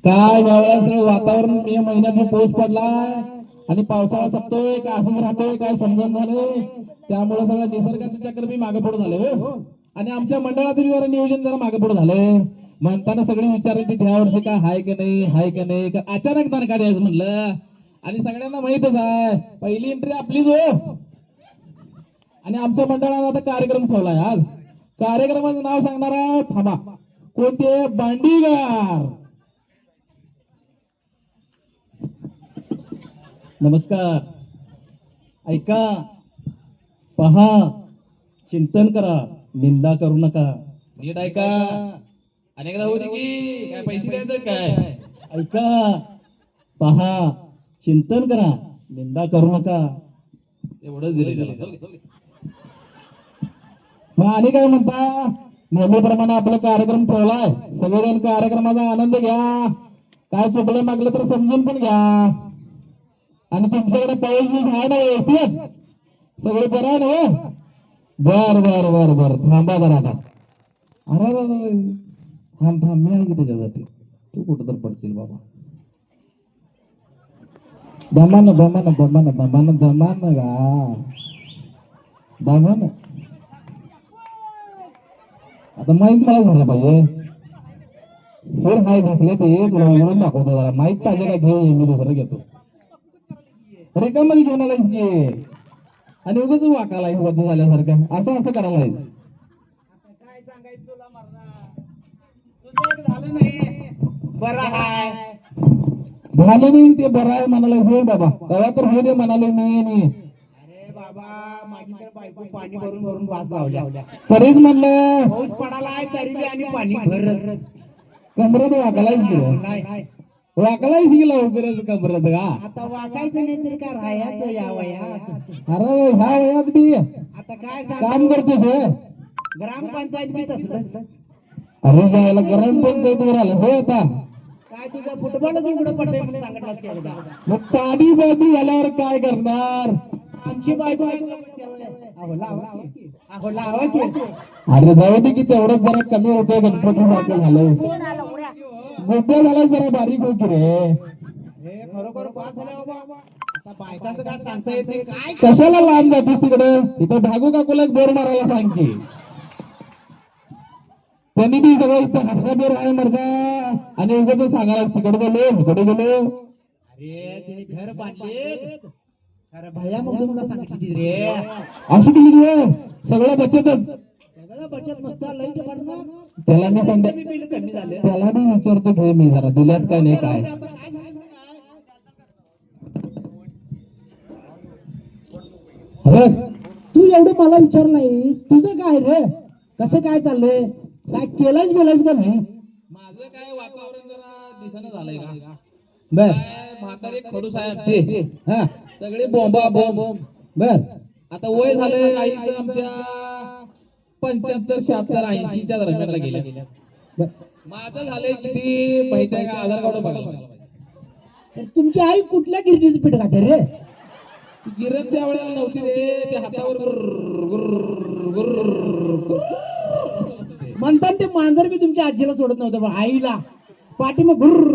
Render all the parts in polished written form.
काय यावेळेस वातावरण मे महिन्यात पाऊस पडलाय आणि पावसाळा संपतोय का असंच राहतोय काय समजून झालंय. त्यामुळे सगळं निसर्गाचं चक्र बी मागे पुढे झालं हो. आणि आमच्या मंडळाचं बी जरा नियोजन जरा मागे पुढे झालंय. म्हणताना सगळी विचारायची ह्या वर्षी काय हाय का नाही हाय का नाही का अचानक दान काढायचं म्हणलं. आणि सगळ्यांना माहितच आहे पहिली एंट्री आपलीच हो. आणि आमच्या मंडळाला आता कार्यक्रम ठेवलाय. आज कार्यक्रमाचं नाव सांगणार आहे थांबा कोणते बांडीगार. नमस्कार. ऐका पहा चिंतन करा निंदा करू नका. नीट ऐका अनेकदा होती की काय पैसे द्यायचं काय. ऐका पहा चिंतन करा निंदा करू नका. एवढंच दिले. मग आणि काय म्हणता नेहमीप्रमाणे आपला कार्यक्रम ठेवलाय. सगळेजण कार्यक्रमाचा आनंद घ्या. काय चुकलं मागलं तर समजून पण घ्या. आणि तुमच्याकडे पाऊस आहे ना व्यवस्थित सगळे बरं आहे ना. बर बर बर बर थांबा जरा आता. अरे थांब थांब मी आहे की त्याच्यासाठी. तू कुठं तर पडशील बाबा. दमान दमान दमान दमान दमान गा दमान. आता माईक मला झालं पाहिजे. सर हाय घेतले ते तुला उघडून दाखवतो जरा. माईक पाहिजे का घे मी दुसरं घेतो. रेकामध्ये घेऊन आलायच की आणि उगाच वाकाला वरती झाल्यासारखं असं असं करायला. काय सांगायचं तुला मर्दा तुझं झालं नाही बरं हाय झालं नाही ते बरं आहे म्हणालायच होय बाबा. कवा तर होऊ दे म्हणाले मी. अरे बाबा माझी तर बायको पाणी भरून भरून वास लावल्या तरीच म्हणलं पाऊस पडालाय तरी बी आणि पाणी भरच कमरत वाकालायच गेलं. नाही वाकालायच गेला उगरच कमरत का. आता वाकायचं नाही तरी का राहायचं या वयात. अरे ह्या वयात बी आता काय काम करतोस होय. ग्रामपंचायत बी तसलंच. अरे जायला गरम पंचायतीवर आलास होय आता. काय तुझं फुटबॉलच उघडं पडलंय म्हणून सांगितलंस की एकदा. मग पाणी बाबी झाल्यावर काय करणार. आमची बायको अहो लावा की. अरे जाऊ दे की तेवढंच जरा कमी होतंय. गणपती सारखं झालं गोप्या झाला जरा बारीक हो की रे. हे खरोखर पास झालं बाबा. आता बायकांचं काय सांगता येत नाही काय. कशाला लांब जातोस तिकडे. इथं भागू काकूला एक बोर मारायला सांग की. त्यांनी बी सगळं इथं हापसा बोर आहे मरदा. आणि उगाच सांगायला तिकडे गेलो इकडे गेलो. अरे तिने घर बांधले. अरे भैया मग तुमला सांगितली रे. अशी केली तू सगळं बचतच. सगळं बचत नसतं लाईट भरणार. त्याला मी सांगते बिल कमी झाले. त्याला मी विचारतो घे मी जरा दिल्यात काय नाही काय. अरे तू एवढं मला विचार नाहीस तुझं काय रे कसं काय चाललंय काय केलंच बोलायच का नाही. माझं काय वातावरण जरा दिसणं झालंय का. बर म्हातारे खडूस आहे आमचे. हा सगळे बोंबा बोंब. बर आता वय झालंय आईचं आमच्या 75 76 80च्या दरम्यानला गेल्या. माझं झालंय किती माहिती आहे का. आधार कार्ड बघायला तर तुमची आई कुठल्या गिरणीचं पीठ खाते रे. गिरण त्या वेळेला नव्हती रे. ते हातावर म्हणतात ते मांजर बी तुमच्या आजीला सोडत नव्हतं पण आईला पाठी मग गुर्र.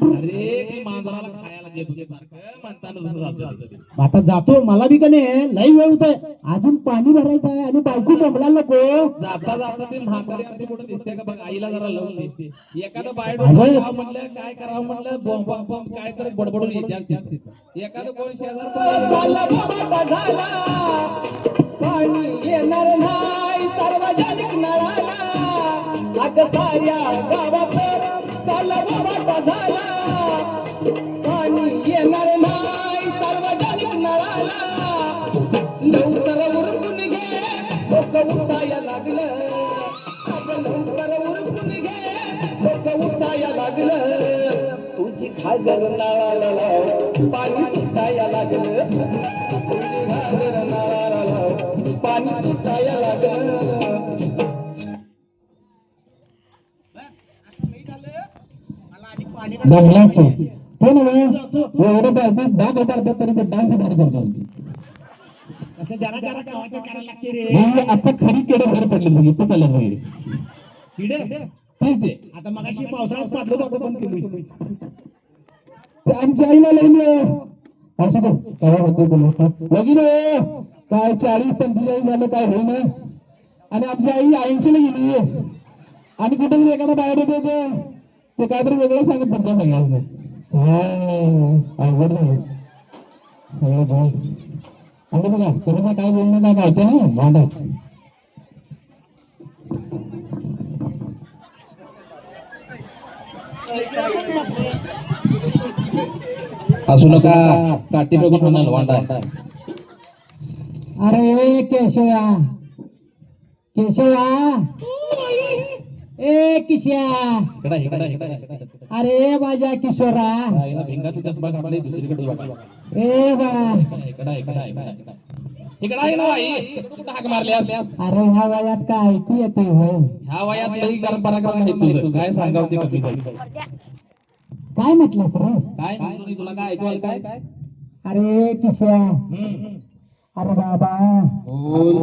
अरे ते मांजराला खायला देत होते सारखं म्हणताना तसं झालं. आता जातो मला बी का नाही लई वेळ होतंय. अजून पाणी भरायचं आहे आणि बायको दमला नको. जाता जाता ते म्हातारे आमची कुठं दिसते का बघ. आईला जरा लावून देते. एखादं बाहेर अरे. म्हणलं काय करावं म्हणलं बॉम्ब बॉम्ब काय तर बडबडून येते. एखादं कोण शेजार पाणी येणार नाही सार्वजनिक नळाला. आता साऱ्या गावात झाला. पाणी येणार नाही सार्वजनिक नळाला. लवकर उरकून घे डोकं उठाया लागलं. लवकर उरकून घे डोकं उठाया लागलं. तुझी घागर नळाला लाव पाणी सुटाया लागलं. तुझी घागर नळाला लाव पाणी सुटाया लागलं. दमलाच ते नव्हे एवढं डाग उभारतात तरी ते डान्स भारी करतो. असं जरा जरा गावाचं करायला लागते रे. आता खरी केडे बाहेर पडले बघ. इथं चालत बघ किडे तेच ते आता मगाशी पावसाळ्यात पाडलं होतं पण केली. ते आमच्या आईला लई असं काय होतं बोलतो वगैरे काय 40-45 झालं काय होईना आणि आमची आई 80 ला गेली आणि कुठेतरी एखादा बाहेर येते ते काहीतरी वेगळं सांगत पडतं सगळ्यांना काय अवघड झालं सगळं भाऊ आणि बघा थोडंसं काय बोलणं काय माहिती ना भांडा असू नका काठी बघून म्हणाल वांडा अरे केशवा केशवा ए किशा इकडा इकडा इकडा अरे माझ्या किशोरा आईला भिंगाचा चष्मा घातलाय दुसरीकडे बघा ए बा इकडा इकडा इकडा इकडा आहे ना आई कुठं हाक मारल्यास अरे ह्या वयात काय ऐकू येते होय ह्या वयात लई गरम पराक्रम आहे तुझं काय सांगाव ते कमी जाईल काय म्हटलंस रे काय म्हणतो मी तुला काय ऐकू आलं काय अरे किशा अरे बाबा बोल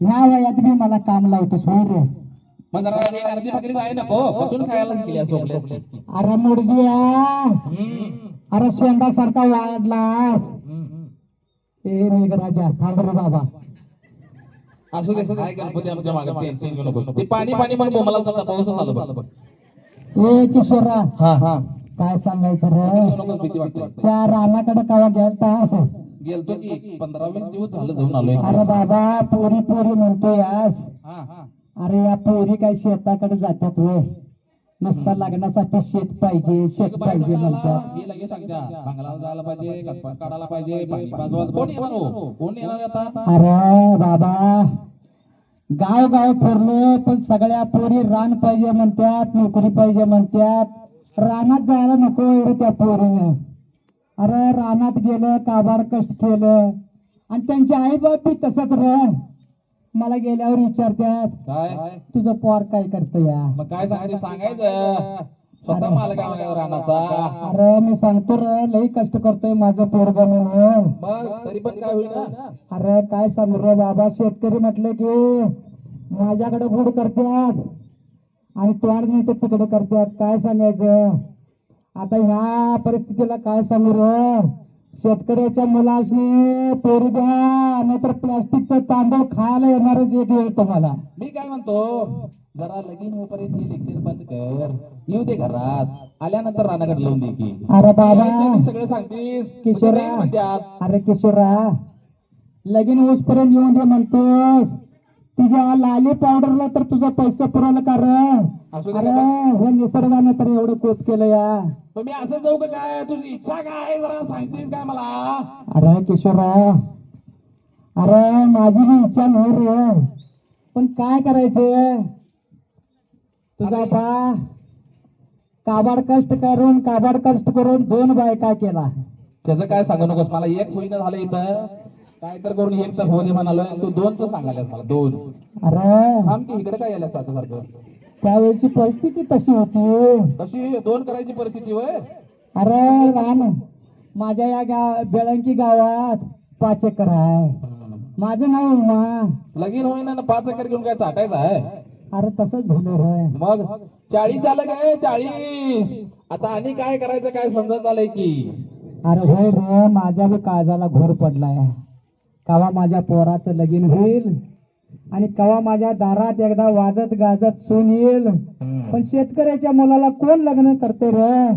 ह्या वयात मी मला काम लावतोस होय रे मग जरा अर्धी भाकरी आहे नको बसून खायला शिकली सोपल्यास अरे मुडगिया अरे शेंडासारखा वाढलास ए मेघराजा थांब रे बाबा असं दे काय गणपती आमच्या मागे टेन्शन घेऊ नको ते पाणी पाणी म्हणून बोंबला जाता पाऊसच आलं बघ ए किशोरा हा हा काय सांगायचं रे नको भीती वाटते त्या रानाकडे कवा गेलतास गेलतो की 15-20 दिवस झालं जाऊन आलोय अरे बाबा पोरी पोरी म्हणतोय आज हा हा अरे या पोरी काय शेताकडे जातात होय नुसता लग्नासाठी शेत पाहिजे शेत पाहिजे म्हणतात मी लगेच सांगत्या बांगलाला जायला पाहिजे कसपात काढायला पाहिजे पाणी बाजवायला कोण येणार हो कोण येणार आता अरे बाबा गाव गाव फिरलो पण सगळ्या पोरी रान पाहिजे म्हणतात नोकरी पाहिजे म्हणतात रानात जायला नको रे त्या पोरीने अरे रानात गेलं काबाड कष्ट केलं आणि त्यांचे आई बाप बी तसंच रे मला गेल्यावर विचारतात काय तुझं पोर काय करतं या मग काय सांगायचं सांगायचं स्वतः मालक आहे रानाचा अरे मी सांगतो रे लई कष्ट करतोय माझं पोरग म्हणून मग तरी पण काय होईल अरे काय सांगू रे बाबा शेतकरी म्हटलं की माझ्याकडे गोड करतात आणि तोंड नाही तर तिकडे करतात काय सांगायचं आता ह्या परिस्थितीला काय सांगू रे शेतकऱ्याच्या मुलासने पोरी द्या नाहीतर प्लास्टिकचा तांदूळ खायला येणारच एक वेळ तुम्हाला मी काय म्हणतो जरा लगीन होईपर्यंत हे लेक्चर बंद कर येऊ दे घरात आल्यानंतर रानाकडे लावून दे की अरे बाबा सगळं सांगतीस किशोरा नाही म्हणतात अरे किशोरा लगीन होसपर्यंत येऊन दे म्हणतोस तुझ्या लाली पावडरला तर तुझा पैसा पुरवला का असू दे अरे हे निसर्गाने तर एवढं कोप केलं या मग मी असं जाऊ का काय तुझी इच्छा काय जरा सांगतीस काय मला अरे किशोरा अरे माझी बी इच्छा नाही रे पण काय करायचं तुझा बा काबाड कष्ट करून 2 बायका केला त्याचं काय सांगू नकोस मला एक होईना झालं इथं काय तर करून एक तर हो दे म्हणालोय तू 2च सांगायला मला 2 अरे थांब की इकडे काय यायला सारखं सारखं त्यावेळची परिस्थिती तशी होती तशी 2 करायची परिस्थिती होय अरे रान माझ्या या बेळंकी गावात 5 एकर आहे माझं नाव उमा लगीन होईना 5 एकर घेऊन काय चाटायचं आहे अरे तसंच झालं रे मग 40 झालं काय 40 आता आणि काय करायचं काय समजत आलंय की अरे होय रे माझ्या बी काळजाला घोर पडलाय कवा माझ्या पोराचं लगीन होईल आणि कवा माझ्या दारात एकदा वाजत गाजत सून येईल पण शेतकऱ्याच्या मुलाला कोण लग्न करते रे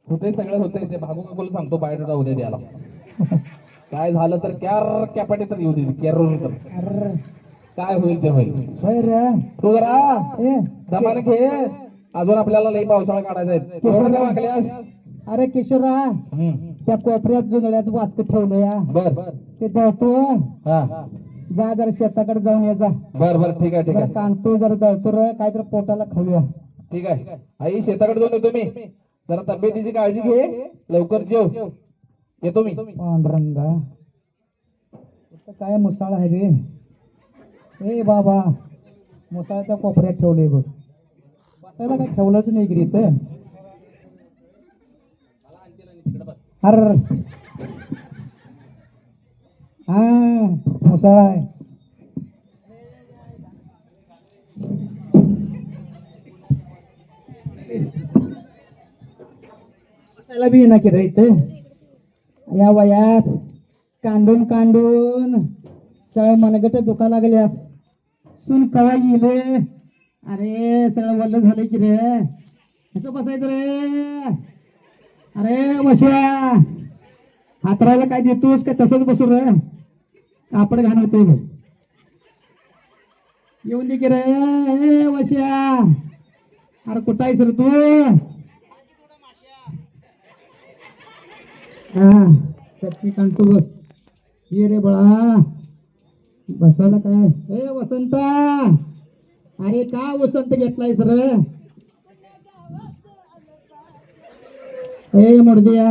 होते सगळं होते ते भागू काकूला सांगतो बाहेर उद्या द्यायला काय झालं तर कॅपाटी तर येऊ दे कॅरोल तर अरे काय होईल ते होईल होय रे तू जरा ए दमाने घे अजून आपल्याला लई पावसाळा काढायचा आहे किशोर काय वागल्यास अरे किशोरा त्या कोपऱ्यात जुंधळ्याचं वाचक ठेवलं या बर ते दळतो हा जा जरा शेताकडे जाऊन ये जा बर बर ठीक आहे ठीक जरा आहे कांतो जरा दळतो रे काहीतरी पोटाला खाऊया ठीक आहे आई शेताकडे जाऊन येतो मी जरा तब्येतीची काळजी घे लवकर जेव येतो मी पांडुरंगा इथं काय मुसाळ आहे रे ए बाबा मुसाळ त्या कोपऱ्यात ठेवले बघ बसायला काय ठेवलंच नाही की इथं अर हा मुसाळ आहे बसायला बी येणार की रे इथं या वयात कांडून कांडून सगळं मनगट दुखा लागल्यात सून कवा गेले अरे सगळं वल्ल झालं की रे कसं बसायचं रे अरे वशिया हातरायला काय देतोस का तसंच बसू रे कापड घालवतोय बघ येऊन दे की रे ए वशिया अरे कुठं आहेस रे तू हा चटणी काढतो बस ये रे बळा बसायला काय ए वसंता अरे का वसंत घेतलायस रे ए मुडद्या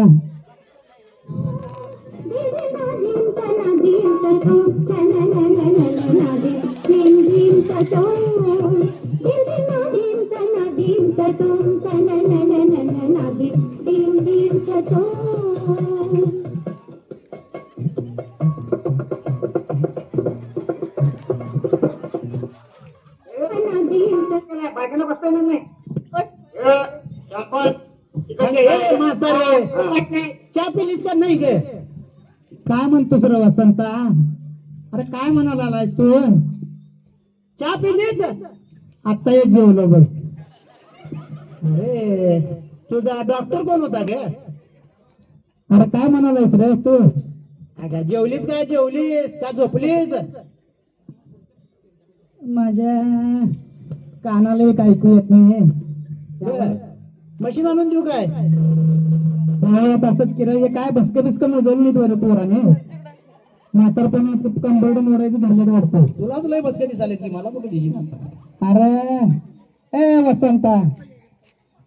चहा पिलीस का नाही गे काय म्हणतोस रे वसंता अरे काय म्हणाला आलायस तू चहा पिलीच आता एक जेवलो बघ अरे तुझा डॉक्टर कोण होता गे अरे काय म्हणालायस रे तू अगं जेवलीस काय जेवलीस का झोपलीस माझ्या कानाला एक ऐकू येत नाही मशीन आणून देऊ काय तसंच केलं हे काय भस्क बिस्क मोजवलं नाही बरं पोराने म्हातारपणात कंबरड मोडायचं धरलं वाटतं तुलाच लय बसके दिसालेत की मला कुठे दिशी अरे ए वसंता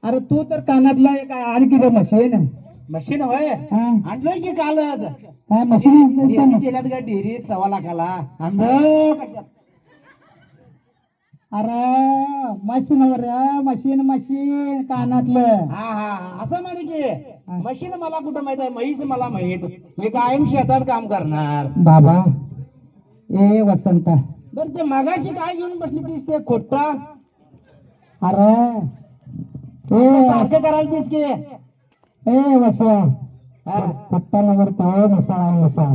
अरे तू तर कानातला एक आणखी रे मशीन मशीन होय हा. आणलोय की कालच काय मशीन आणलीस का मशीन? केल्यात का डेअरीत 1.25 लाखाला आणलं अरे मशीन रे मशीन मशीन कानातलं हा हा हा. असं म्हणे की मशीन मला कुठं माहित आहे म्हैस मला माहित मी कायम शेतात काम करणार बाबा ए वसंता बर ते मगाशी काय घेऊन बसली तीस ते खोटा अरे सारखं करायला तीस की ए वसा पट्टा नगर तो मसाळा आहे मसाळ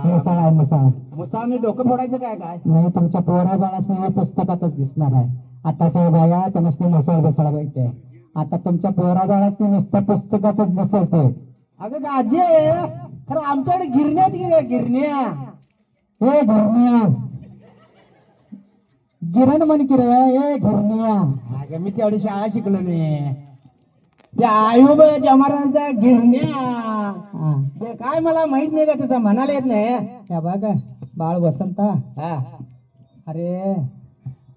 मसाळ आहे मसाळ मुसा मी डोकं फोडायचं काय काय नाही तुमच्या पोरा बाळासने पुस्तकातच दिसणार आहे आताच्या बाया त्यांना मसाळ बसायला पाहिजे आता तुमच्या पोरा बाळासने नुसतं पुस्तकातच दिसवते अगं गाजे खरं आमच्याकडे गिरण्यात गिऱ्या गिरण्या ए घरनिया गिरण म्हण की रे ए घरनिया अगं मी तेवढी शाळा शिकलो नाही त्या आयुब जमारांचा गिरण्या हा ते काय मला माहित नाही का तसं म्हणायला येत नाही त्या बघ बाळ वसंता हा अरे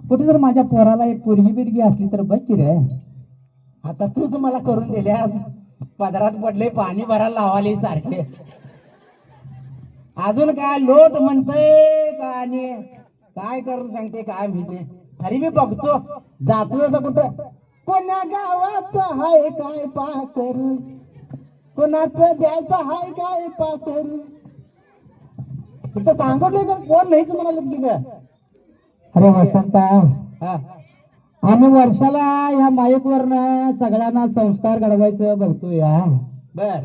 कुठे जर माझ्या पोराला एक पोरगी बिरगी असली तर बघ की रे आता तूच मला करून दिल्यास पदरात पडले पाणी भरायला लावाले सारखे अजून काय लोट म्हणतय का आणि काय करून सांगते काय माहिती तरी मी बघतो जात जात कुठं कोण्या गावात हाय काय पाकर कोणाचं द्यायचं हाय काय पाकर तिथं सांगत का कोण नाहीच म्हणाल की ग अरे वसंता हा आम्ही वर्षाला ह्या माईक वरनं सगळ्यांना संस्कार घडवायचं बघतो या बर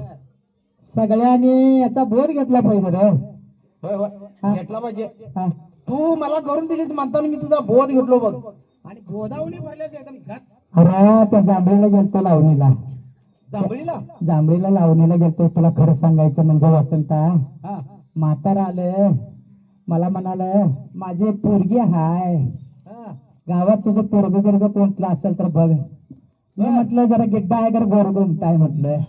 सगळ्यांनी याचा बोध घेतला पाहिजे रे होय होय घेतला पाहिजे हा. तू मला करून दिलीस म्हणताना मी तुझा बोध घेतलो बघ आणि बोधावणी भरल्याच एकदम घात अरे त्या जांभळीला गेलतो लावणीला जांभळीला जांभळीला लावणीला गेलतो तुला खरं सांगायचं म्हणजे वसंता हा म्हातारा आलं मला म्हणाल माझी एक पोरगी हाय हा गावात तुझं पोरग बिरग कोणतं असेल तर बघ मी म्हटलं जरा गिड्डा आहे का गोरगुमटा आहे म्हटलं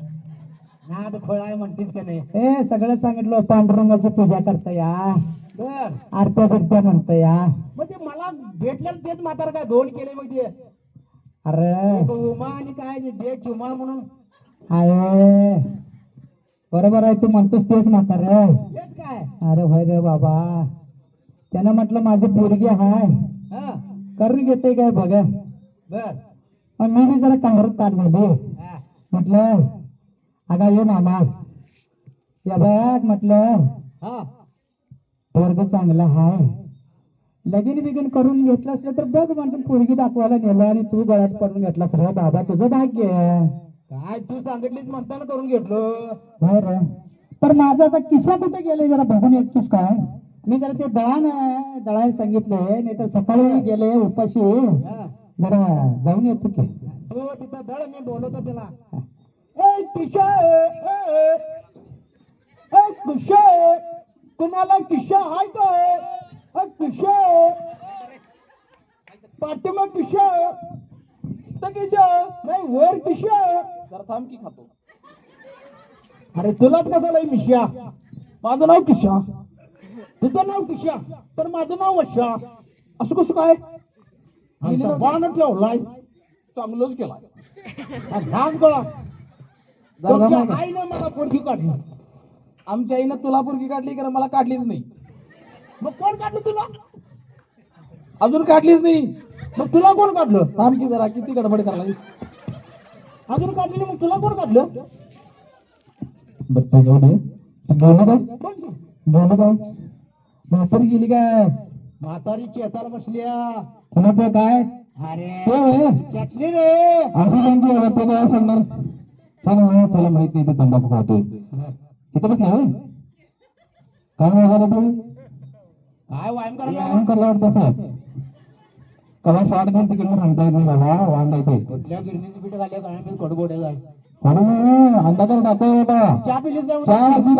नाद खोळ आहे म्हणतीस का नाही ए सगळं सांगितलं पांडुरंगाची पूजा करता या बर आरत्या बिरत्या म्हणता या मग ते मला भेटलं तेच म्हातार काय दोन केले मग ते अरे एक उमा आणि काय दे चुमा म्हणून अरे बरोबर आहे तू म्हणतोस तेच म्हातार तेच काय अरे होय रे बाबा त्यानं म्हटलं माझी पोरगी हाय हा करून घेते काय बघा बर पण मी बी जरा कांगरत ताट झाली हा म्हटलं अगा ये मामा या बघ म्हटलं हा पोरग चांगला हाय लगीन बिगीन करून घेतलं असलं तर बघ म्हणून पोरगी दाखवायला नेलं आणि तू गळ्यात पडून घेतलास रे बाबा, तुझं भाग्य आहे. काय तू सांगितलीस म्हणताना करून घेतलो. होय रे. पण माझा आता किशा कुठे गेले जरा बघून येतोस काय? मी जरा ते दळायला सांगितलंय, नाही तर सकाळी गेले उपाशी, हा. जरा जाऊन येतो की. हो तिथं दळ, मी बोलवतो त्याला. ए किशा, ए किशा, कुणाला किशा हाय काय? किशा पाठीमा किशा किशा नाही वर किशा. जरा थांब की खातो. अरे तुलाच कसा लय मिश्या? माझं नाव किशा. तुझं नाव किशा तर माझं नाव वशा. असं कसं काय? बाण ठेवलाय चांगलंच केलाय. घाम गळा. जरा तुमच्या थांब ना. आईनं मला पोरगी काढली. आमच्या आईनं तुला पोरगी काढली कारण मला काढलीच नाही. मग कोण काढलं तुला? अजून काढलीच नाही. मग तुला कोण काढलं? थांब की जरा, किती गडबड करायला. अजून काढली नाही, मग तुला कोण काढलं? बघतो जाऊ दे. तू बोलू काय? कोण तू? बोलू काय? म्हातारी गेली काय? म्हातारी चेताला बसल्या. कोणाचं काय? अरे तो होय? चटणी रे. असं सांगतो बाबा, ते काय सांगणार? पण हो, तुला माहित नाही ते तंबाखू खातोय. किती बसला होय? काय वेळ झाला तू? काय व्यायाम करायला? व्यायाम करला वाटतं असं. कवा शॉर्ट घेऊन तिकडनं सांगता येत नाही बाबा, वांड आहे ते. कुठल्या गिरणीची पीठ घाल्या काय मी कडगोड्या जाय. म्हणून अंधाकार टाकाय बाबा. चहा पिलीस काय? चहा दूध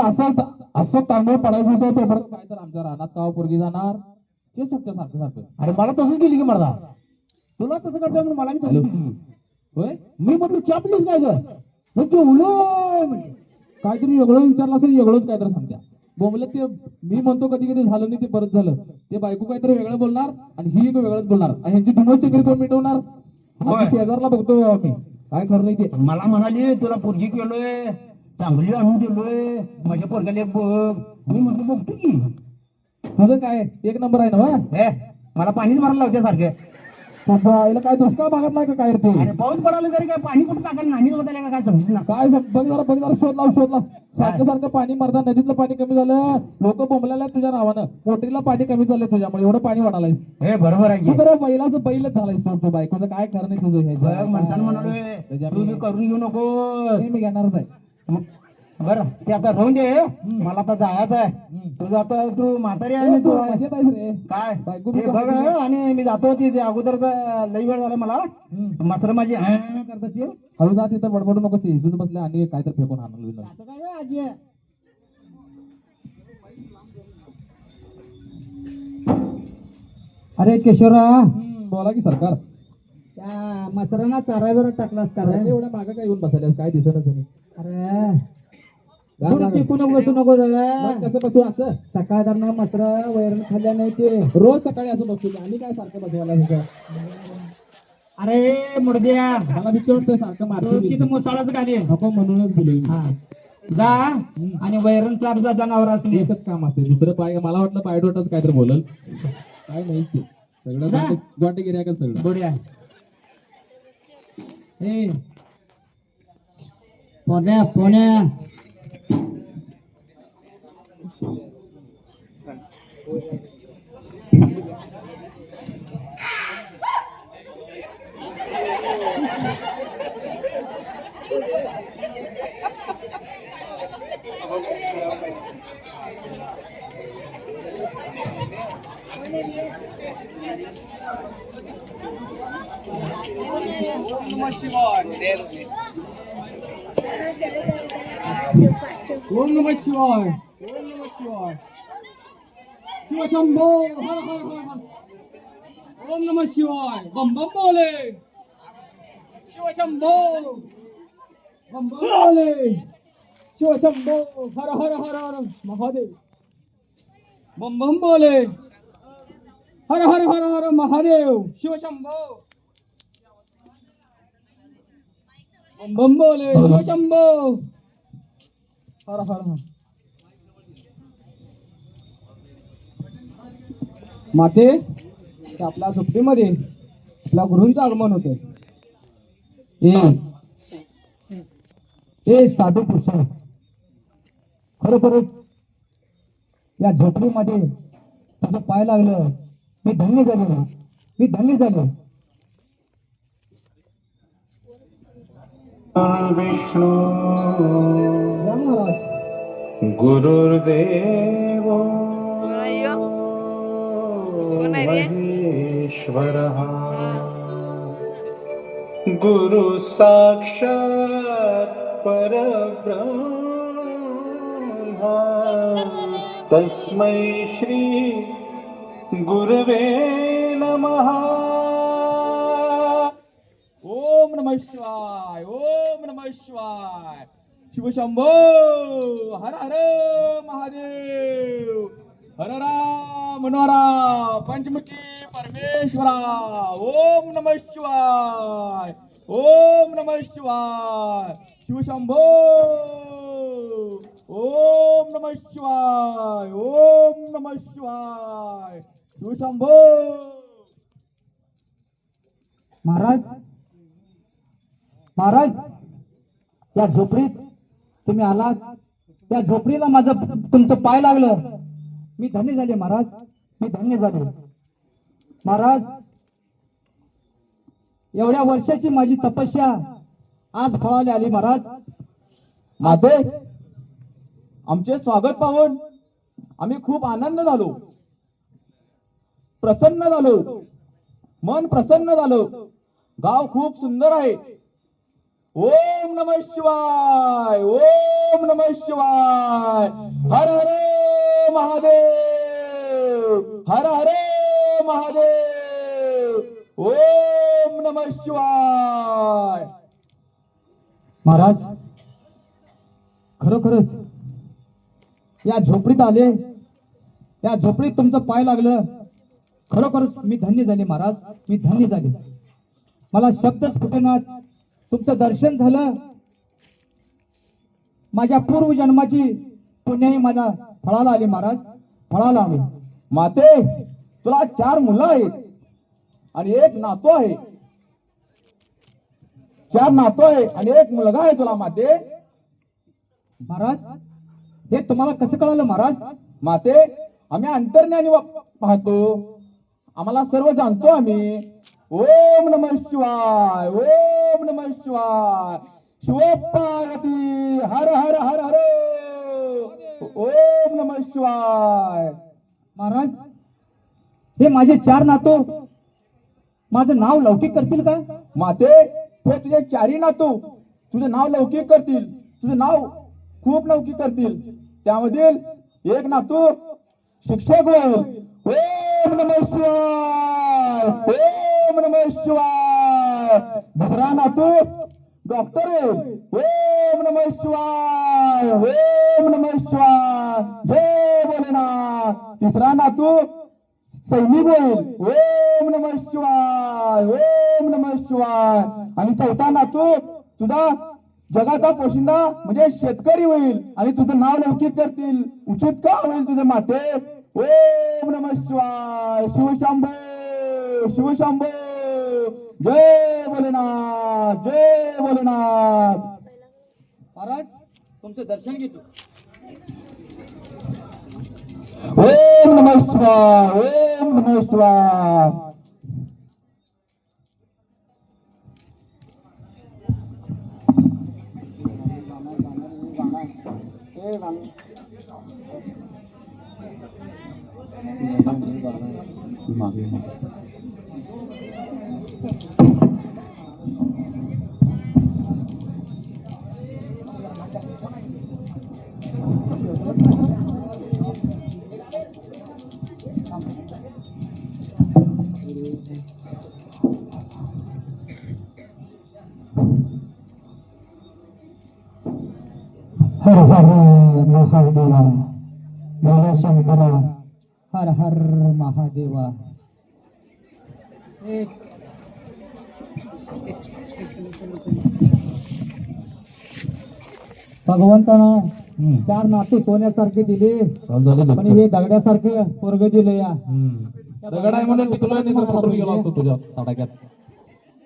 असं तांदूळ पडायचं होतं पेपर. काय तर आमच्या रानात का पोरगी जाणार तेच फक्त सारखं सारखं. अरे मला तसंच गेली की मला. तुला तसं करता म्हणून मला बी तसंच केली. होय, मी म्हटलं चहा पिलीस काय ग? मग तू उलो म्हणजे. काहीतरी वेगळं विचारलं असेल, वेगळंच काय तर सांगत्या. बोंबलं ते मी म्हणतो कधी कधी झालं नाही ते परत झालं. ते बायको काहीतरी वेगळं बोलणार आणि ही एक वेगळंच बोलणार आणि ह्यांची दुमत चक्री कोण मिटवणार? आता शेजारला बघतो आम्ही, काय खरं नाही ते. मला म्हणाली तुला पोरगी केलोय, चांगली आणून दिलोय, माझ्या पोरग्याला एक बघ. मी म्हटलं बघतो की. तुझं काय एक नंबर आहे ना वा? हे मला पाणीच मारायला लावते सारखे. तुझं आईला काय दुष्काळ भागात नाही का काय रे ते? अरे पाऊस पडायला तरी काय पाणी कुठं टाकायला नाही होता काय समजेल ना. काय बघ जरा शोध लाव. सारखं सारखं पाणी मारता, नदीतलं पाणी कमी झालं, लोक बोंबल्याला तुझ्या नावानं. मोटरीला पाणी कमी झालं तुझ्यामुळे, एवढं पाणी वाढायलायस. हे बरोबर आहे तू की. खरं बैलच झालायस तू बायकोचं काय खरं नाही तुझं हे. बघ म्हणताना म्हणालोय तू बी करून घेऊ नको. हे मी घेणारच आहे. बरं ते आता राहून दे. मला आता जायचं आहे. तुझं आता तू म्हातारी आहे ना तू. मजेत आहेस रे. काय बायको ते बघ आणि मी जातो ते अगोदरचा लई वेळ झाला मला. मात्र माझी करताची हळू जा, तिथं बडबडू नको. ते इथंच बसले आणि काय तर फेकून आणलं. आता काय आजी. अरे केशवरा, बोला की सरकार. त्या मसरांना चारा जरा टाकलास का रे? एवढ्या मागं काय येऊन बसायला काय दिसतच नाही. अरे थोडं टिकून बसू नको रे. मग कसं बसू असं? सकाळ दरम्यान मसरा वैरण खाल्ल्या नाही ते. रोज सकाळी असं बसतो आणि काय सारखं बसवायला तिथं? अरे मुडद्या मला भीती वाटतं सारखं मारतो. तिथं मुसाळाच घाली. नको म्हणूनच बोलू. हा जा आणि वैरण चार जा जनावर असली. एकच काम असते, दुसरं पाय मला वाटलं पायडोटाच काय तर बोलल. काय नाही ते सगळं गोटे गिऱ्हाईकच सगळं. बुड्या ए पोण्या ओम नमः शिवाय. ओम नमः शिवाय. शिवशंभो हर हर हर हर. ओम नमः शिवाय. बम बम बोले. शिवशंभो बम बम बोले. शिवशंभो हर हर हर हर महादेव. बम बम बोले. हर हर हर हर महादेव. शिवशंभो बम बम बोले. शिवशंभो हर हर हर. माते आपल्या झोपडीमध्ये आपल्या गुरूंचं आगमन होते. ए साधू पुरुष, खरोखरच या झोपडीमध्ये तुझं पाय लागलं मी धन्य झालो, मी धन्य झालो. विष्णु या महाराज. गुरुर्देव कोण आहे रे? महेश्वरः गुरु साक्षात् परब्रह्मा तस्मै श्री गुरवे नमः. ओम नमः शिवाय, ओम नमः शिवाय. शिवशंभो, हर हर महादेव, हर राम मनोहरा पंचमुखी परमेश्वरा. ओम नमः शिवाय, ओम नमः शिवाय. शिवशंभो, ओम नमः शिवाय, ओम नमः शिवाय. शिवशंभो. महाराज, महाराज, या झोपडीत तुम्ही आलात, त्या झोपडीला माझं तुमचं पाय लागलं. मी धन्य झाले महाराज, मी धन्य झाले महाराज. एवढ्या वर्षाची माझी तपस्या आज फळाला आली महाराज. माते, आमचे स्वागत पाहून आम्ही खूप आनंद झालो, प्रसन्न झालो, मन प्रसन्न झालं. गाव खूप सुंदर आहे. ओम नमः शिवाय, ओम नमः शिवाय. हर हर महादेव, हर हर महादेव. ओम नमः शिवाय. महाराज, खरोखरच या झोपडीत आले, या झोपडीत तुमचं पाय लागलं. खरोखरच मी धन्य झाले महाराज, मी धन्य झाले. मला शब्दच फुटेनात. तुमचं दर्शन झालं. माझ्या पूर्वजन्माची पुण्याही माझ्या फळाला आली महाराज, फळाला आली. माते, तुला 4 मुलं आहेत आणि एक नातू आहे. 4 नातू आहे आणि एक मुलगा आहे तुला माते. महाराज, हे तुम्हाला कसं कळालं महाराज? माते, आम्ही अंतर्ज्ञानी पाहतो, आम्हाला सर्व जाणतो आम्ही. ओम नमः शिवाय, ओम नमः शिवाय. शिवपार्वती हर हर हर हर. ओम नमः शिवाय. महाराज, हे माझे 4 नातू माझं नाव लौकिक करतील का? माते, हे तुझे 4ही नातू तुझं नाव लौकिक करतील, तुझं नाव खूप लौकिक करतील. त्यामधील एक नातू शिक्षक होईल. ओम नमः शिवाय, ओम नमः शिवाय. दुसरा नातू डॉक्टर होईल. ओम नमः शिवाय, ओम नमः शिवाय. जय भोलेनाथ. तिसरा नातू सैनिक होईल. ओम नमः शिवाय, ओम नमः शिवाय. आणि चौथा नातू तुझा जगाचा पोशिंदा म्हणजे शेतकरी होईल आणि तुझं नाव लौकिक करतील. उचित का होईल तुझे माते? ओम नमः शिवाय. शिवशंभो, शिवशंभो. जय भोलेनाथ, जय भोलेनाथ. महाराज, तुमचं दर्शन घेतो. ओम नमः शिवाय, ओम नमः शिवाय. हर हर महादेवा, भोला शंकरा, हर हर महादेवा. भगवंतानं 4 नातू सोन्यासारखे दिले पण हे दगड्यासारखं पोरग दिलं. या दगड आहे म्हणून तुला नाही तर खालून गेलो असतो तुझ्या तडाक्यात.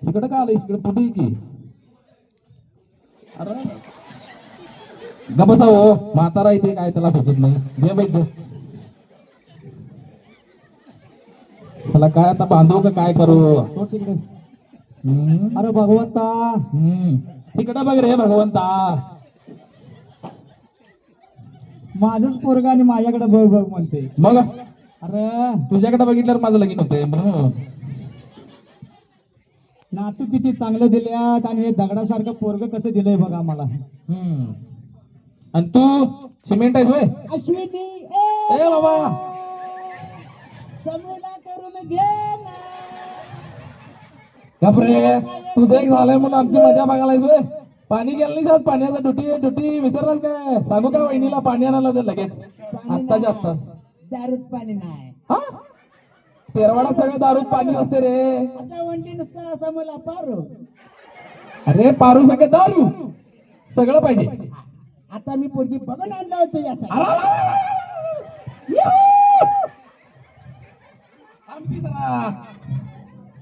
इकडे का आलं? इकडे पुढे की. अरे गबसा हो, म्हातारा इथे काय त्याला सुचत नाही. घे बाई घे. त्याला काय आता बांधू का काय करू? अरे भगवंता, तिकडं बघ रे भगवंता. माझंच पोरगा आणि माझ्याकडे बघ बघ म्हणते. मग अरे तुझ्याकडे बघितल्यावर माझं लगीन होतंय म्हणून. नातू किती चांगलं दिल्यात आणि हे दगडासारखं पोरग कसं दिलंय बघा मला. आणि तू सिमेंट आहेस होय? अश्विनी ए बाबा, समोला करून घे ना. गपरे, तू देख झालंय म्हणून आमची मजा बघायलायस होय? पाणी गेलं नाही आज, पाण्याचा ड्युटी विसरलास काय? सांगू का वहिनीला पाणी आणायला दे लगेच, आत्ताच्या आत्ताच. दारूत पाणी नाही. हा, तेरवाडात सगळं दारूत पाणी असते रे. आता वंटी नुसतं असं मला पारू. अरे पारू सगळं दारू, सगळं पाहिजे. आता मी पोरगी बघून आणलं होतं याचा.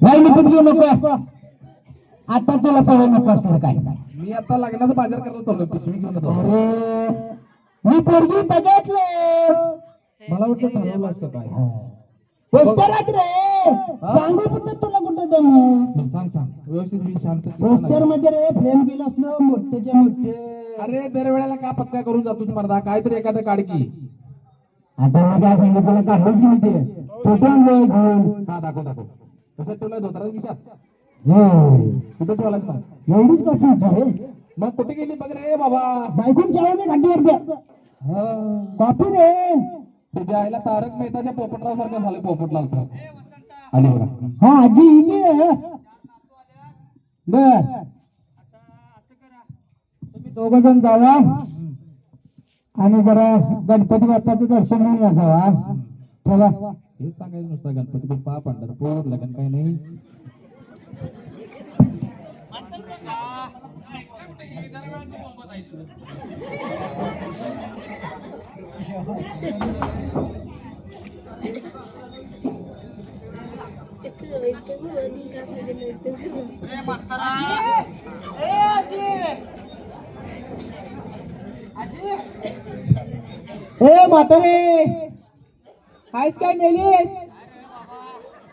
नाही मी तुझी नको. आता तुला सवय नको असणार काय. मी आता लग्नाचा बाजार करायला चाललोय, पिशवी घेऊन चाललोय. अरे मी पोरगी बघितलं. मला वाटतं ठरवलं असतं काय. पोस्टरात रे सांगू कुठं तुला कुठं दम. सांग व्यवस्थित, मी शांत चित्त पोस्टर नाही. मध्ये रे फ्रेम केलं असलं मोठ्याच्या मोठे. अरे दरवेळेला का पचका करून जातोस मर्दा? काहीतरी एखादं काढकी. आता मी काय सांगितलं तुला काढलंच की ते कुठून घेऊन. हा दाखव. कसं तुला धोतराच खिशात हे, कुठे ठेवलास मग? एवढीच कॉपी होती रे. मग कुठे गेली बघ रे बाबा. बायकून चावून मी खड्डीवर द्या कॉपी रे. तुझ्या आईला तारक मेहताच्या पोपटराव सारखं झालं, पोपटलाल सर आली बघा. हा आजी इली बर. तुम्ही दोघ जण जावा आणि जरा गणपती बाप्पाचं दर्शन घेऊन या जावा. चला. हेच सांगायचं नुसतं, गणपती बाप्पा पंढरपूर लगन काही नाही. ए म्हातारे, हायस काय मेलीस?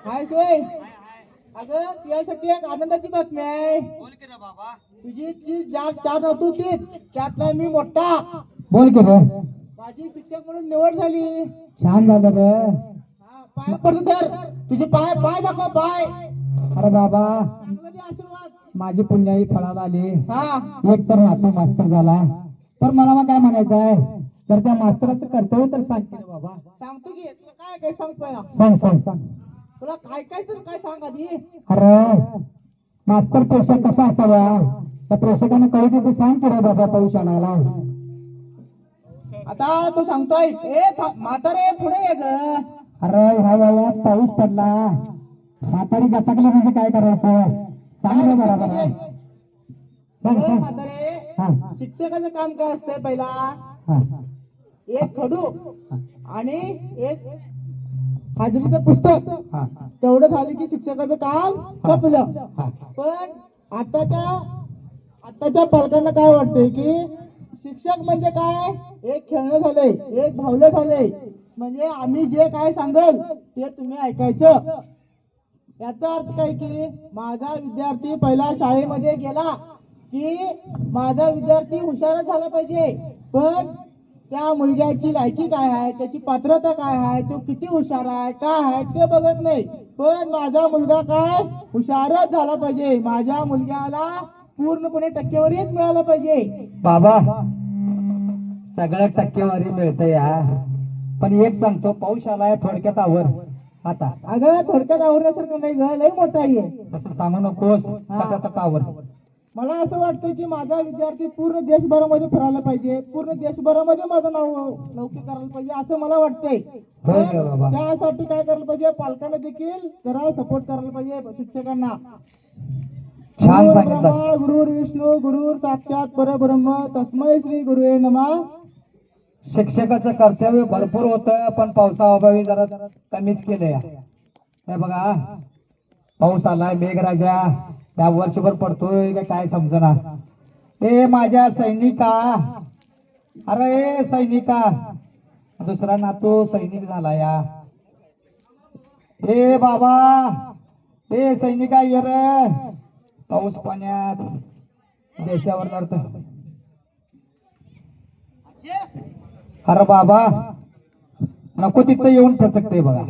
हायस होय? अगं तुझ्यासाठी एक आनंदाची बातमी आहे. तुझी जी चार नव्हती ती त्यातला मी मोठा. बोल की रे. माझी शिक्षक म्हणून निवड झाली. छान झालं रे. हा, पाय पडतो तर तुझे पाय दाखव पाय. अरे बाबा, चांगलं दे आशीर्वाद. माझी पुण्याई फळाला आली. हा, एक तर नातू मास्तर झाला. तर मला मग काय म्हणायचं आहे, तर त्या मास्तराचं कर्तव्य तर सांग की रे बाबा. सांगतो की तुला काय सांग पहिला. सांग. तुला काय तर काय सांग आधी. अरे मास्तर प्रेक्षक कसा असावा, त्या प्रेक्षकांना कळू दे सांग की रे बाबा. पाऊस आणायला आता तू सांगतोय. म्हातारे पुढे ये ग. अरे ह्या वेळात पाऊस पडला, म्हातारी गचाकली म्हणजे काय करायचं सांग रे बरोबर आहे. सांग. म्हातारे, हा शिक्षकाचं काम काय असतंय पहिला. हा एक खडू आणि एक हाजरीचं पुस्तक, हा तेवढं झालं की शिक्षकाचं काम संपलं. पण आताच्या पालकांना काय वाटतंय की शिक्षक म्हणजे काय, एक खेळणं झालंय, एक भावलं झालंय. म्हणजे आम्ही जे काय सांगल ते तुम्ही ऐकायचं. याचा अर्थ काय की माझा विद्यार्थी पहिला शाळेमध्ये गेला की माझा विद्यार्थी हुशारच झाला पाहिजे. पण त्या मुलग्याची लायकी काय आहे, त्याची पात्रता काय आहे, तो किती हुशार आहे, काय आहे ते बघत नाही. पण माझा मुलगा काय हुशारच झाला पाहिजे. माझ्या मुलग्याला पूर्णपणे टक्केवारीच मिळाला पाहिजे. बाबा, सगळ्या टक्केवारी मिळते या. पण एक सांगतो, पाऊस आलाय थोडक्यात आवर. आता अगं थोडक्यात आवडण्यासारखं नाही ग, लय मोठा आहे. तसं सांगू नकोस, चकाचक आवर. मला असं वाटतं की माझा विद्यार्थी पूर्ण देशभरामध्ये फिरायला पाहिजे, पूर्ण देशभरामध्ये माझं नाव लौकिक करायला पाहिजे असं मला वाटतंय. होय रे बाबा. त्यासाठी काय करायला पाहिजे, पालकांना देखील जरा सपोर्ट करायला पाहिजे, शिक्षकांना. छान गुरुर् सांगितलं. ब्रह्मा गुरुर् विष्णू गुरुर् साक्षात परब्रह्म तस्मै श्री गुरुवे नमः. शिक्षकाचं कर्तव्य भरपूर होतं, पण पावसाअभावी जरा कमीच केलंय. हे बघा, पाऊस आलाय, मेघराजा त्या वर्षभर पडतोय का काय समजना. ए माझ्या सैनिका, अरे सैनिका, दुसरा नातू सैनिक झाला या. हे बाबा हे सैनिका ये रे पाऊस पाण्यात देशावर लढतो. अरे बाबा नको तिथं येऊन ठचकते बघा,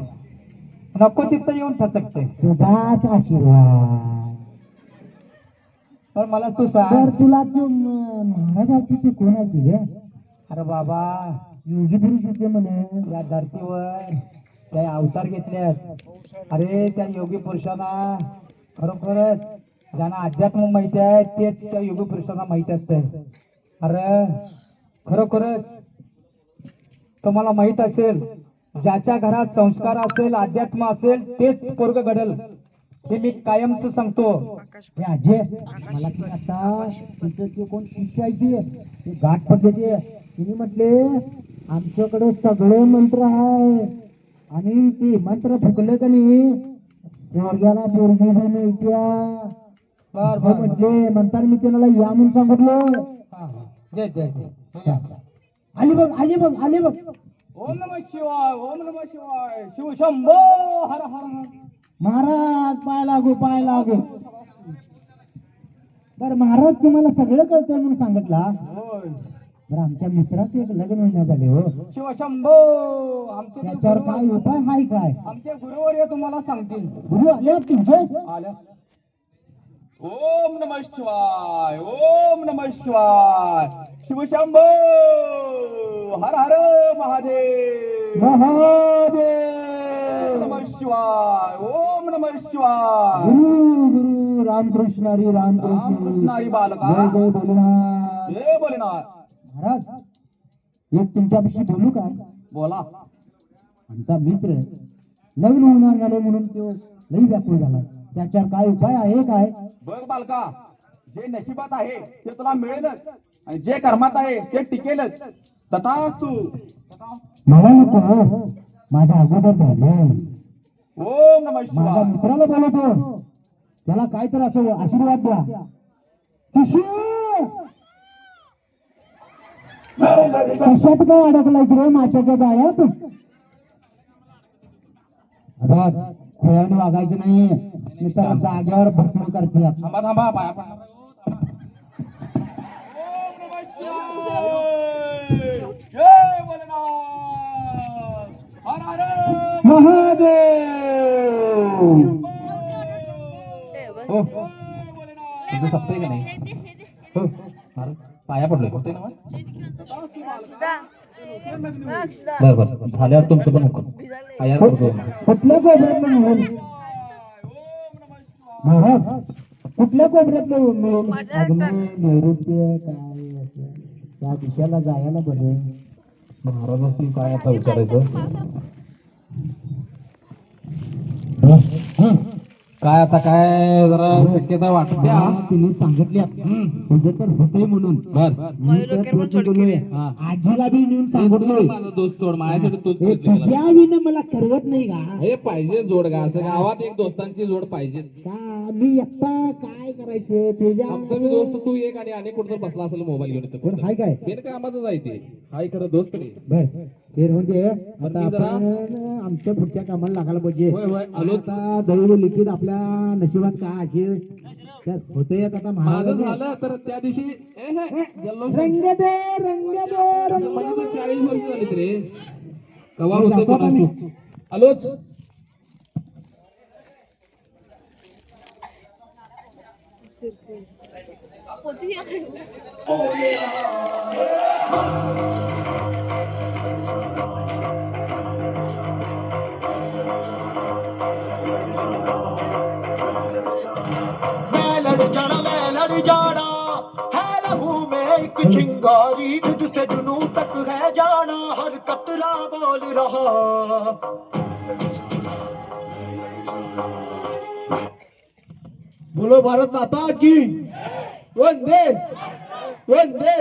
नको तिथं येऊन ठचकते. तुझाच आशीर्वाद. तर मला तू सांग तुला तू महाराज आलती ते कोण आलती रे? अरे बाबा योगी पुरुष होते म्हणे या धरतीवर, त्या अवतार घेतल्यात. अरे त्या योगी पुरुषांना खरोखरच ज्यांना अध्यात्म माहिती आहे तेच त्या योगी पुरुषांना माहिती असते. अरे खरोखरच तुम्हाला माहित असेल ज्याच्या घरात संस्कार असेल अध्यात्म असेल तेच पोरग घडल, हे मी कायमच सांगतो. हे अजय मला की आता तुमचं ते कोण शिष्य आहे ते गाठ पडले तिने म्हटले आमच्याकडे सगळे मंत्र आहे आणि ते मंत्र फुकले का नाही पोरग्याला पोरगी मिळत्या म्हटले. म्हणताना मी त्यांना या म्हणून सांगितलं. आली बघ आली बघ आली बघ. ओम नमः शिवाय, ओम नमः शिवाय, शिव शंभो हर हर हर. महाराज पाय लागू. बर महाराज तुम्हाला सगळं कळतंय म्हणून सांगितला. बरं आमच्या मित्राचं एक लग्न महिना झाले हो. शिव शंभो. आमचे त्याच्यावर काय उपाय हाय काय? आमचे गुरुवर्य तुम्हाला सांगतील. गुरु आले तुमचे? आल्या. ओम नमः शिवाय, ओम नमः शिवाय, शिव शंभो हर हर महादेव. महादेव नमः शिवाय, ओम नमः शिवाय. गुरु रामकृष्ण हरी रामकृष्ण रामकृष्ण हरी बालका. जय जय भोलेनाथ. जय भोलेनाथ. महाराज एक तुमच्यापाशी बोलू काय? बोला. आमचा मित्र लग्न होणार झाले म्हणून तो लई व्याकुळ झाला. त्याच्यावर काय उपाय आहे काय? बघ बालका, जे नशिबात आहे ते तुला मिळेलच आणि जे कर्मात आहे ते टिकेलच. तथास्तु. मला नको माझा अगोदर झालं. ओम नमः माझ्या शिवाय. मित्राला बोलवतो त्याला काय तर असं आशीर्वाद द्या. कशात काय अडकलायच रे माशाच्या जाळ्यात? खोळ्याने वागायचं नाही मित्राला जाग्यावर भस्म करते. थांबा थांबा पाया पडा. जय भोलेनाथ. हर हर महादेव. हो तुझं सप्ताह का नाही हो महाराज पाया पडलोय होते ना. बरं बरं झाल्यावर तुमचं पण हुकम तयार करतो. कुठल्या कोपऱ्यातलं मिळेल महाराज? कुठल्या कोपऱ्यातलं मिळेल? नैऋत्य काय असं त्या दिशेला जायला बरं. महाराजांनी काय आता विचारायचं काय आता काय जरा शक्यता वाटत्या. तिने सांगितल्या तुझं तर होतंय म्हणून. मी तर तोच बोललोय. आजीला बी नेऊन सांगितलोय. माझा दोस्त सोड माझ्यासाठी तोच हे तुझ्या विनं मला करवत नाही का? हे पाहिजे जोड का असं गावात एक दोस्तांची जोड पाहिजे. का मी एकटा काय करायचं तुझ्या? आमचा मी दोस्त तू एक आणि अनेक कुठं बसला असेल मोबाईल घेऊन पण हाय काय? बेन कामाचं आहे ते हाय खरं दोस्त नाही. बर ते म्हणजे पण आता मी जरा- आपण आमच्या पुढच्या कामाला लागायला पाहिजे. होय होय आलो. आता दैव लिखित आपल्या नशिबात काय असेल त्यात होतंय. आता माझं महाराज झालं तर त्या दिवशी जल्लोष रंग दे रंग दे रंग म्हणजे दे. 40 वर्ष झालीत रे. कवा हे होते दाखवा कोणास तुम्ही. ठाऊक. आलोच. मैं लड़ जाना है लहू में एक चिंगारी सिद्ध से जुनू तक है जाना हर कतरा बोल रहा. बोलो भारत माता की. वंदे वंदे.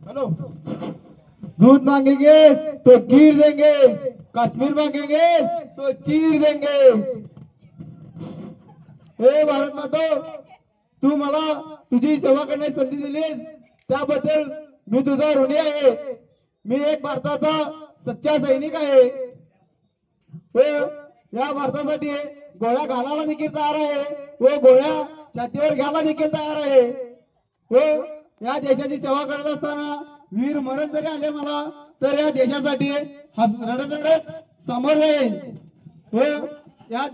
हेलो. दूध मांगेंगे तो गिर देंगे, कश्मीर मांगेंगे तो चीर देंगे. हे भारत माता, तू मला तुझी सेवा करण्याची संधी दिलीस त्याबद्दल मी तुझा ऋणी आहे. मी एक भारताचा सच्चा सैनिक आहे. व या भारतासाठी गोळ्या घालायला देखील तयार आहे व गोळ्या छातीवर घ्यायला देखील तयार आहे. व या देशाची सेवा करत असताना वीर मरण जरी आले मला तर या देशासाठी रडत रडत समोर जाईल. व या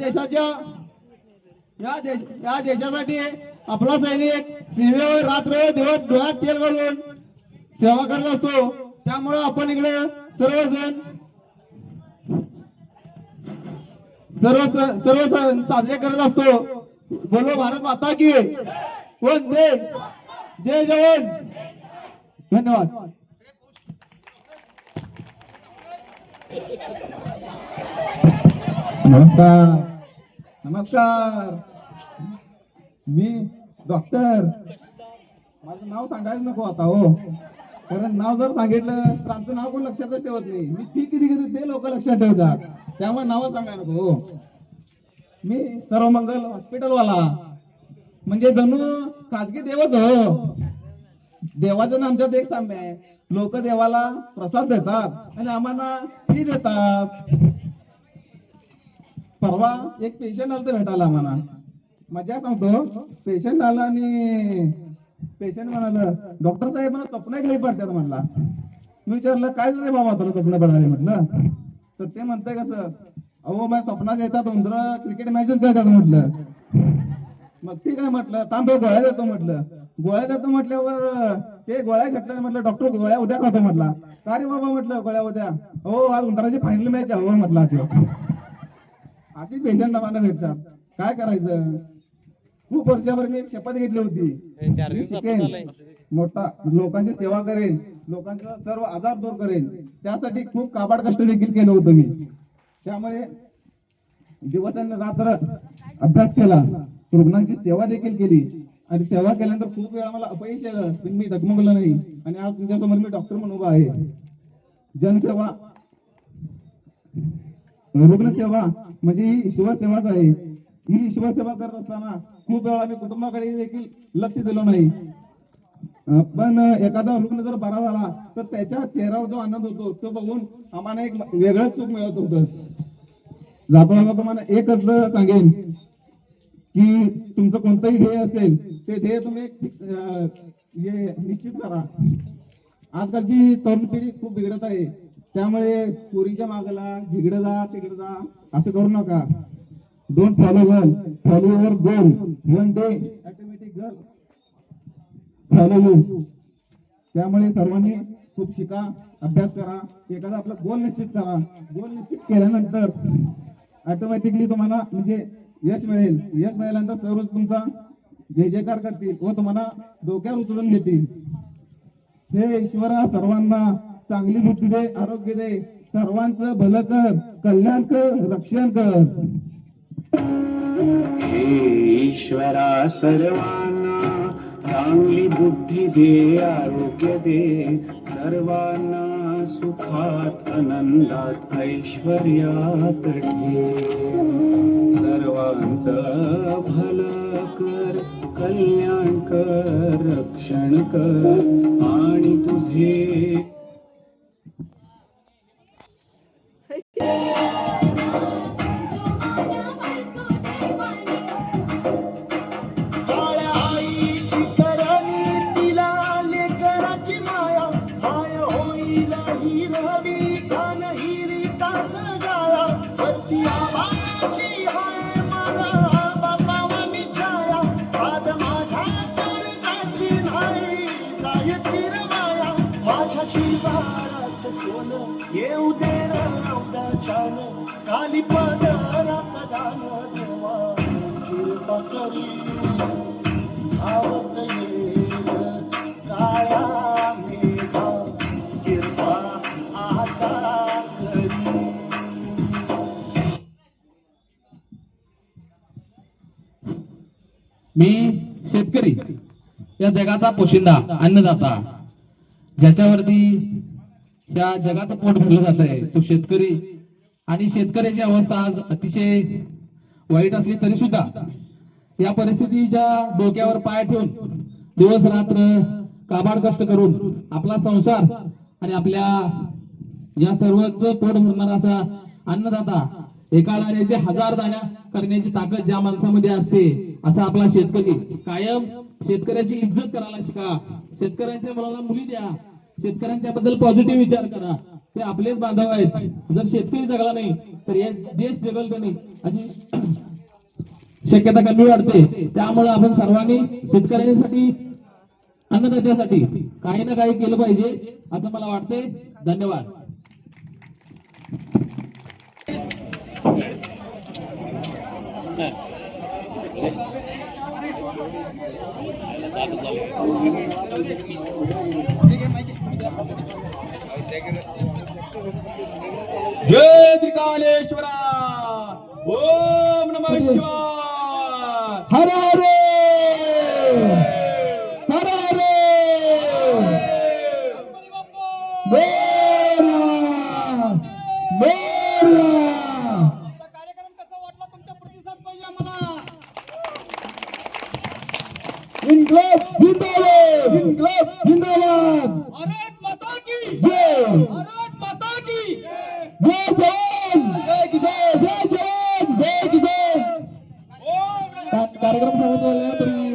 देशासाठी आपला सैनिक सीमेवर रात्र दिवस डोळ्यात तेल घालून सेवा करत असतो. त्यामुळे आपण इकडे सर्वजण सर्व सण साजरे करत असतो. बोलो भारत माता की वंदे, जय जवान. धन्यवाद. नमस्कार नमस्कार. मी डॉक्टर. माझं नाव सांगायचं नको आता हो, कारण नाव जर सांगितलं तर आमचं नाव कोण लक्षातच ठेवत नाही. मी फी किती घेतो ते लोक लक्षात ठेवतात, त्यामुळे नाव सांगायला नको हो. मी सर्वमंगल हॉस्पिटलवाला, म्हणजे जणू खाजगी देवच हो. देवाचं आमच्यात एक साम्य आहे. लोक देवाला प्रसाद देतात आणि आम्हाला फी देतात. परवा एक पेशंट आलं भेटायला आम्हाला. मजा सांगतो, पेशंट आला आणि पेशंट म्हणाल डॉक्टर साहेब मला स्वप्न लई पडतात म्हणला. मी विचारलं काय झालं बाबा तुला स्वप्न पडाले म्हटलं. तर ते म्हणतंय कसं, अहो माझ्या स्वप्नात येतात उंदर क्रिकेट मॅचेस खेळतात म्हटलं. मग ते काय म्हटलं, थांब गोळ्या देतो म्हटलं. गोळ्या देतो म्हटल्यावर ते गोळ्या घेतल्या. म्हटलं डॉक्टर गोळ्या उद्या खातो म्हटला. का रे बाबा म्हटलं गोळ्या उद्या, हो आज उंदराची फायनल मॅच आहे हो म्हटला. अशी पेशंट आम्हाला भेटतात. काय करायचं. खूप वर्षावर मी एक शपथ घेतली होती, मी शिकेन, मोठा लोकांची सेवा करेन, लोकांचा सर्व आजार दूर करेन. त्यासाठी खूप काबाड कष्ट देखील केलं होतं मी. त्यामुळे दिवस आणि रात्र अभ्यास केला, रुग्णांची सेवा देखील केली. आणि सेवा केल्यानंतर खूप वेळा मला अपयश आलं, पण मी डगमगलो नाही. आणि आज तुमच्यासमोर मी डॉक्टर म्हणून उभा आहे. जनसेवा, रुग्णसेवा म्हणजे ही शिवसेवाच आहे. ही शिवसेवा करत असताना खूप वेळा मी कुटुंबाकडे देखील लक्ष दिलं नाही. पण एखादा रुग्ण जर बरा झाला तर त्याच्या चेहऱ्यावर जो आनंद होतो तो बघून आम्हाला एक वेगळंच सुख मिळत होतं. जाता तुम्हाला एकच सांगेन की तुमचं कोणतंही ध्येय असेल ते ध्येय तुम्ही निश्चित करा. आजकालची तरुण पिढी खूप बिघडत आहे, त्यामुळे पोरीच्या मागला इकडे जा तिकडे जा असं करू नका. Don't follow girl, follow your goal. One day automatic girl follow you. त्यामुळे सर्वांनी खूप शिका, अभ्यास करा, एखादा आपला गोल निश्चित करा. गोल निश्चित केल्यानंतर ऑटोमॅटिकली तुम्हाला म्हणजे यश मिळेल. यश मिळाल्यानंतर सर्वच तुमचा जय जयकार करतील व तुम्हाला डोक्यावर उचलून घेतील. हे ईश्वरा सर्वांना चांगली बुद्धी दे, आरोग्य दे, सर्वांचं भलं कर, कल्याण कर, रक्षण कर. हे ईश्वरा सर्वांना चांगली बुद्धी दे, आरोग्य दे, सर्वांना सुखात आनंदात ऐश्वर्यात ठेव. सर्वांचं भलं कर, कल्याण कर, रक्षण कर आणि तुझे काळ्या आईची करणी तिला लेकराची माया. माया होईल हिरवी कान हिरीताच गाया. वरती आभाळाची हाय मला बापावानी छाया. साध माझ्या काळजाची नाही जायची रमाया. माझ्या शिवाराचं सोनं येऊ दे रौदा छान. काली पदरात दान देवा कृपा करी. आवत येईल काळ्या मेघा कृपा आता करी. मी शेतकरी, या जगाचा पोशिंदा, अन्नदाता, ज्याच्यावरती त्या जगाचं पोट भरलं जात आहे तो शेतकरी. आणि शेतकऱ्याची अवस्था आज अतिशय वाईट असली तरी सुद्धा या परिस्थितीच्या डोक्यावर पाय ठेवून दिवस रात्र काबाड कष्ट करून आपला संसार आणि आपल्या या सर्वच पोट भरणारा असा अन्नदाता, एका दाण्याचे 1000 दाण्या करण्याची ताकद ज्या माणसामध्ये असते असा आपला शेतकरी. कायम शेतकऱ्याची इज्जत करायला शिका, शेतकऱ्यांच्या मुलाला मुली द्या, शेतकऱ्यांच्या बद्दल पॉझिटिव्ह विचार करा. ते आपलेच बांधव आहेत. जर शेतकरी जगला नाही तर हे देश जगल का नाही अशी शक्यता कमी वाटते. त्यामुळे आपण सर्वांनी शेतकऱ्यांसाठी, अन्नदात्यासाठी काही ना काही केलं पाहिजे असं मला वाटतंय. धन्यवाद. जय त्रिकालेश्वरा. ओम नमः शिवाय. हर हर हर हर मेरा मेरा. कार्यक्रम कसा वाटला, तुमचा प्रतिसाद पाहिजे आम्हाला. इन्क्लाब जिंदाबाद, इन्क्लाब जिंदाबाद. भारत माता की जय, भारत माता की जय जवान, जय किसान, जय जवान, जय किसान. ओम नमः कार्यक्रम सांगितलेला तरी